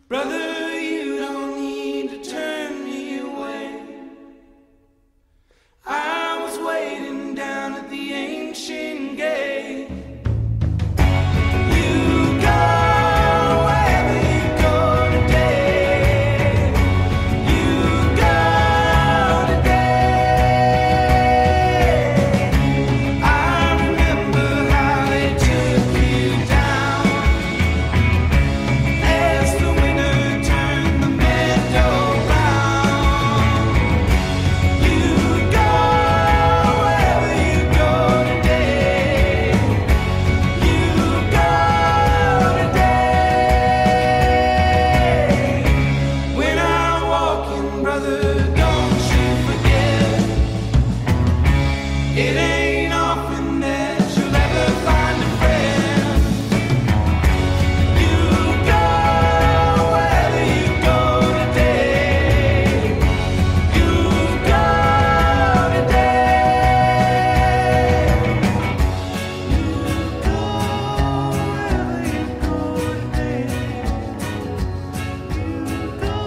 Brother, you don't need to turn me away. I was waiting down at the ancient gate. You go wherever you go today. You go today. I remember how they took you down as the winter turned the meadow round. You go wherever you go today. You go today. When I'm walking, brother, don't you forget. It ain't often that you'll ever find a friend. You go wherever you go today. You go today. You go wherever you go today. You go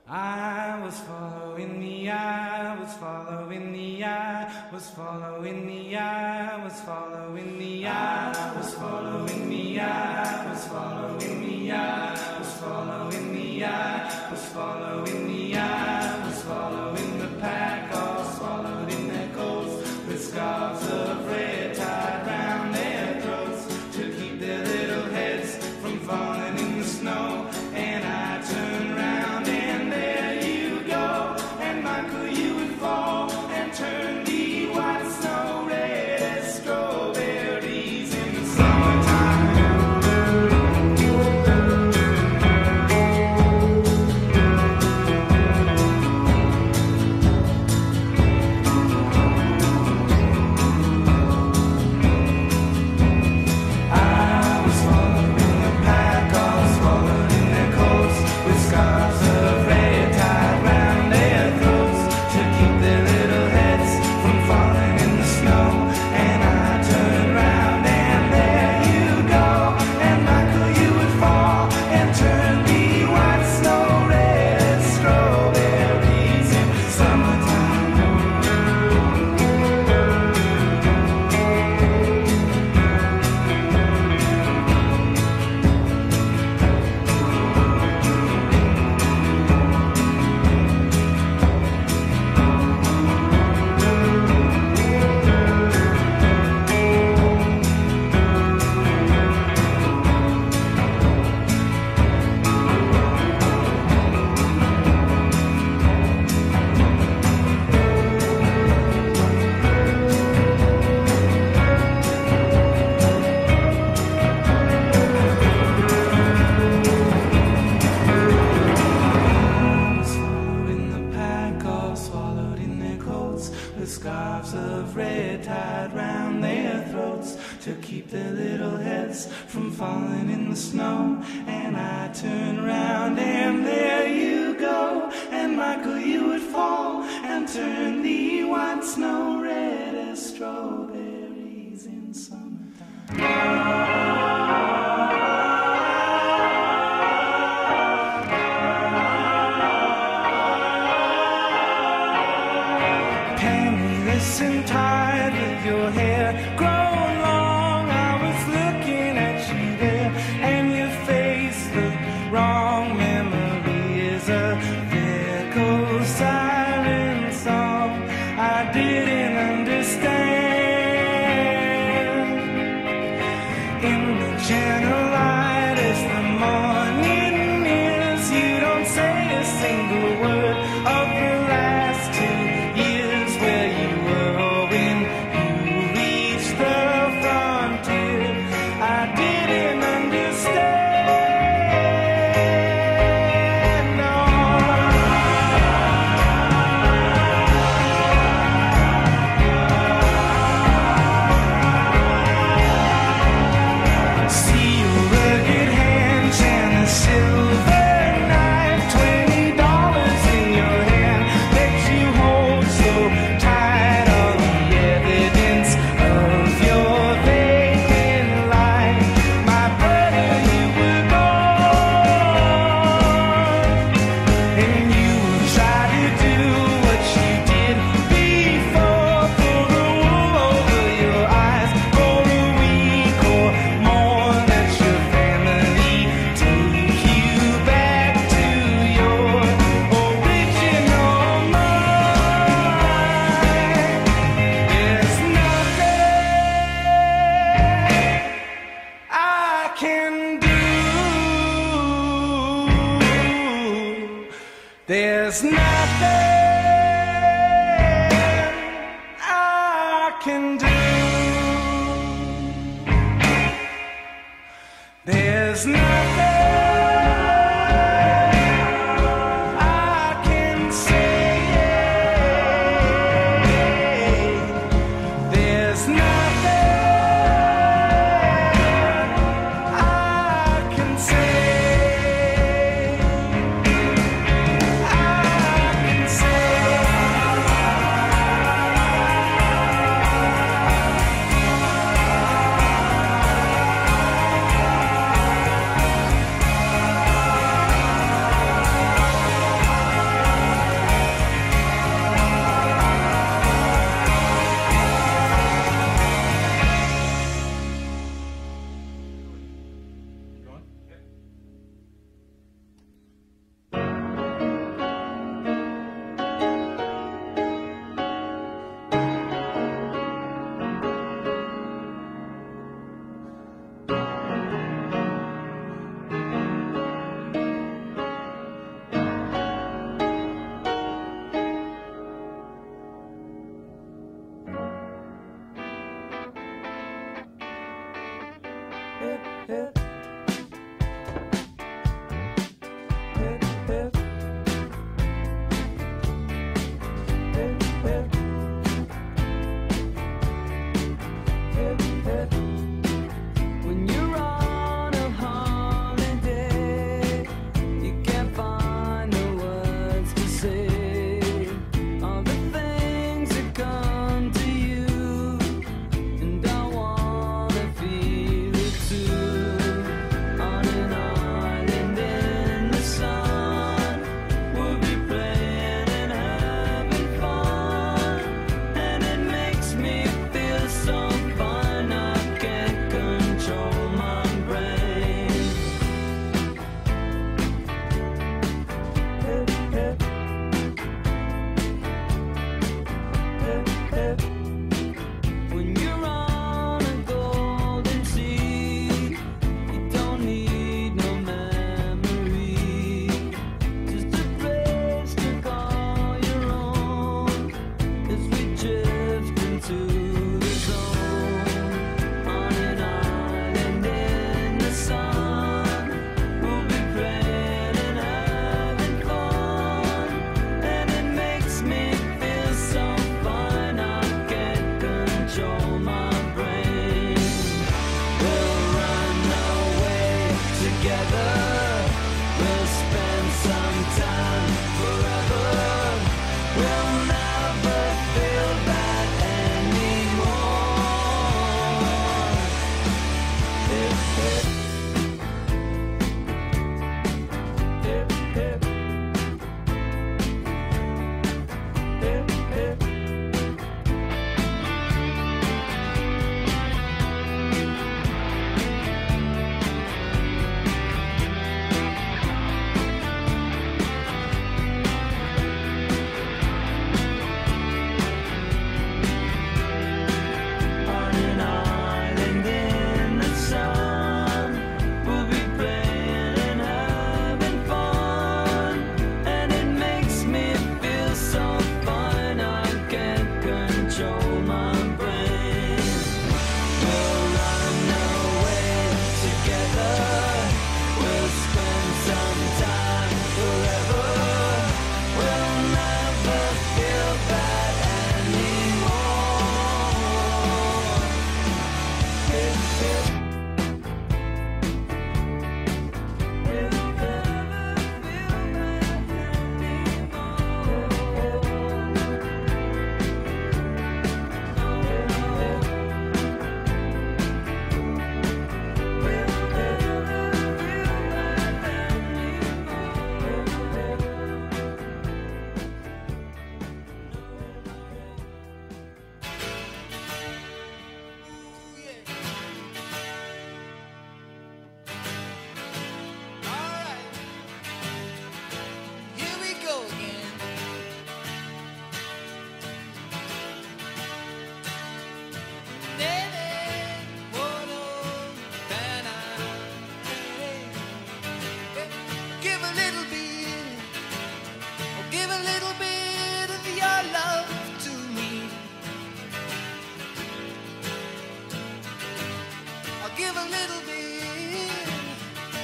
I was following the eye, was following the eye, was following the eye, was following the eye, was following the eye, was following the eye, was following the eye, was following the eye, was following the pack, all swallowed in their coats, with scarves of red tied round their throats to keep their little heads from falling in the snow. And I turned round and there you go, and Michael, you would fall and turn the white snow red as strawberries in the summertime. scarves of red tied round their throats to keep their little heads from falling in the snow. And I turn round and there you go, and Michael, you would fall and turn the white snow red as strawberries in summertime. And tied with your hair grown long, I was looking at you there, and your face looked wrong. Memory is a fickle siren song I didn't understand. In the gentle light as the morning nears, you don't say a single word of the last 2 years where you there's nothing I can do. There's nothing I can say. There's nothing I can say. little bit of your love to me. I'll give a little bit,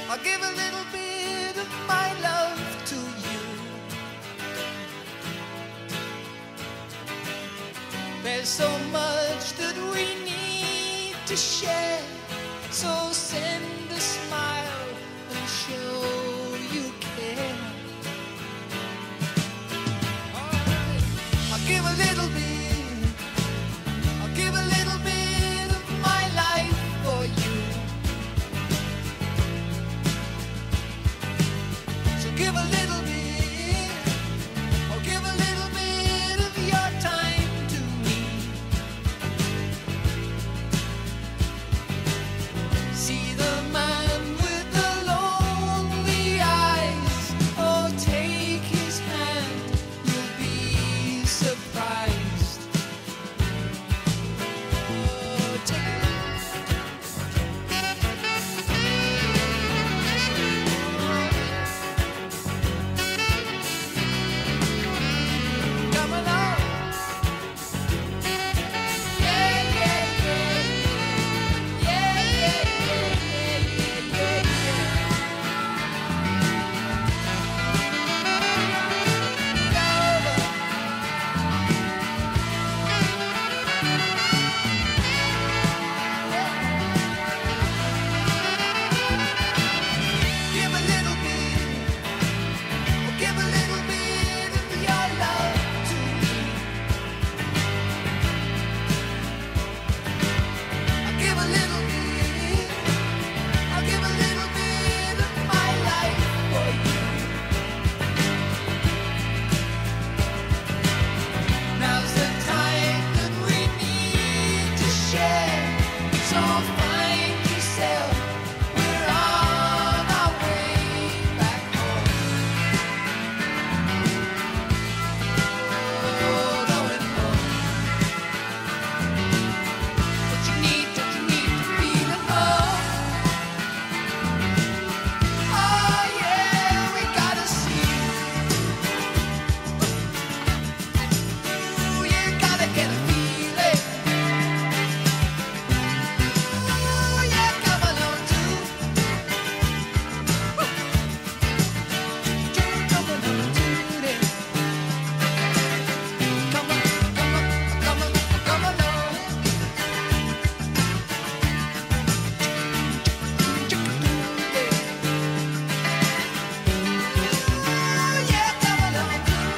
I'll give a little bit of my love to you. There's so much that we need to share, so send a smile and show you care. Alright, I'll give a little bit, I'll give a little bit of my life for you. So give a little bit, or give a little bit of your time to me. See the man with the lonely eyes, oh take his hand, you'll be surprised. Oh, take come along. Yeah, yeah, yeah. Yeah, yeah, yeah, yeah, yeah, give a little bit, oh, give a little bit of your love to me. I'll give a little bit, I'll give a little bit of my life for you. Now's the time that we need to share, so find yourself, we're on our way back home. Oh, going home. Don't you need to feel at home? Oh yeah, we gotta see. Ooh, you gotta get a feeling. Ooh, yeah, come along too. Come along too then. Come on, come on, come on, come along. Ooh, yeah, come along too.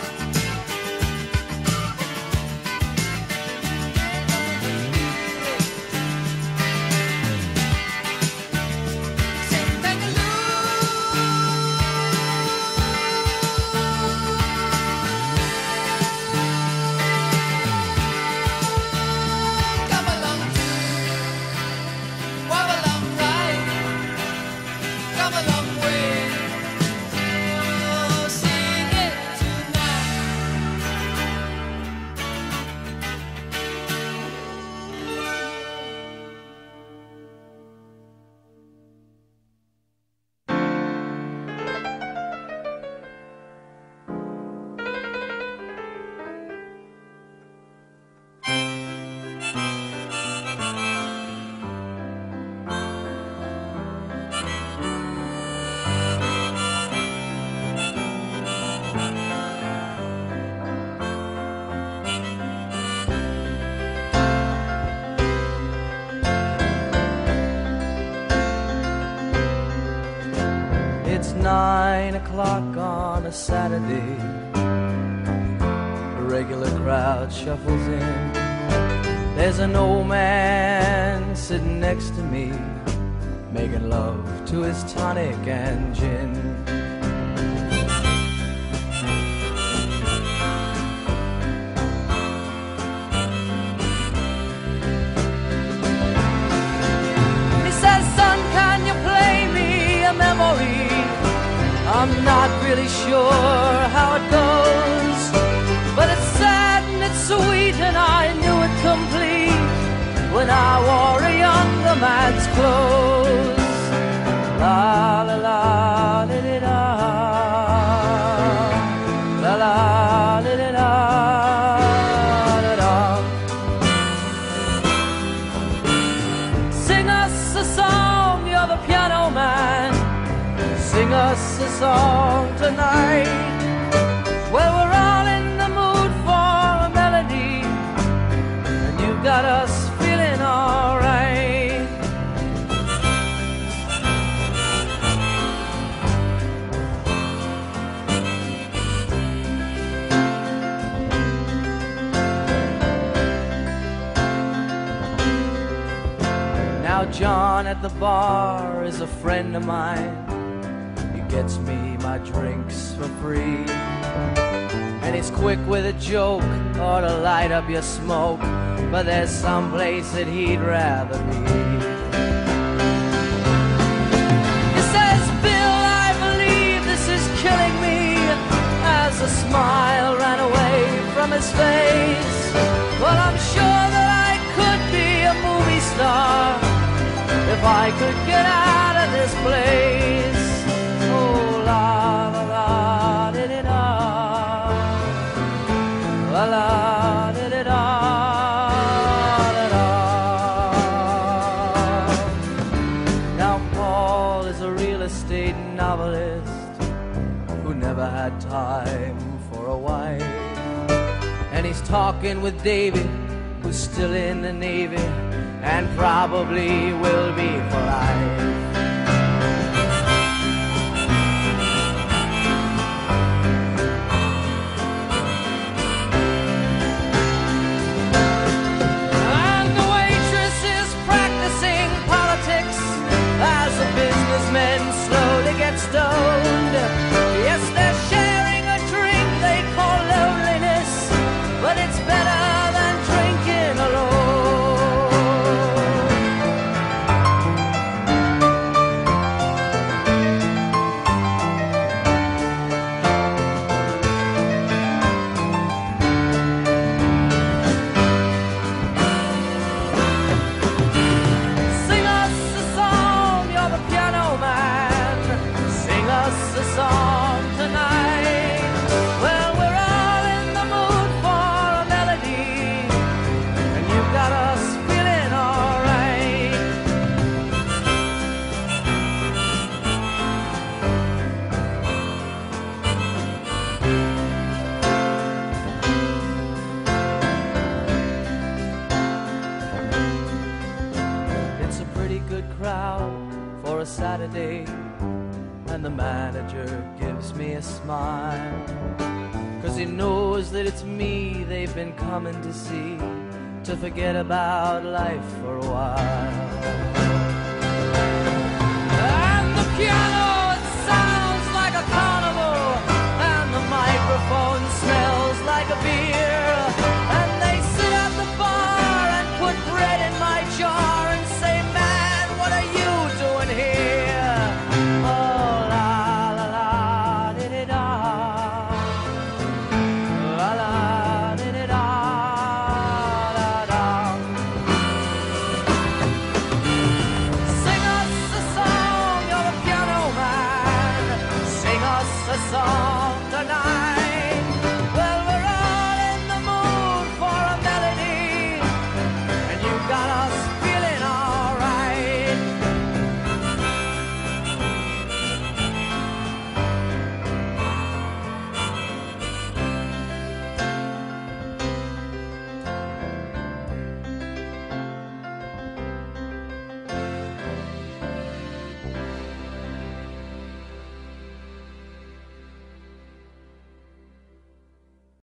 Sing come along too. Walk along right. Come a long way. Oh, sing it tonight. It's 9 o'clock on a Saturday. A regular crowd shuffles in. There's an old man sitting next to me, making love to his tonic and gin. He says, son, can you play me a memory? I'm not really sure how it goes, but it's sad and it's sweet and I knew it complete when I wore a younger man's clothes. La la la la la la la la. a song tonight. Well, we're all in the mood for a melody, and you got us feeling alright. Now John at the bar is a friend of mine. He gets me my drinks for free, and he's quick with a joke or to light up your smoke, but there's some place that he'd rather be. He says, Bill, I believe this is killing me, as a smile ran away from his face. Well, I'm sure that I could be a movie star if I could get out of this place. Oh, la la la, did it all. La la, did it all at all. Now Paul is a real estate novelist who never had time for a wife, and he's talking with David, who's still in the Navy and probably will be for life. And the waitress is practicing politics as the businessmen slowly get stoned. Yes, they're sharing a drink they call loneliness, but it's better than drinking alone. Sing us a song, you're the piano man. Sing us a song tonight. Well, we're all in the mood for a melody, and you've got us feeling alright. It's a pretty good crowd for a Saturday, and the manager gives me a smile, 'cause he knows that it's me they've been coming to see, to forget about life for a while. And the piano, it sounds like a carnival, and the microphone smells like a beer.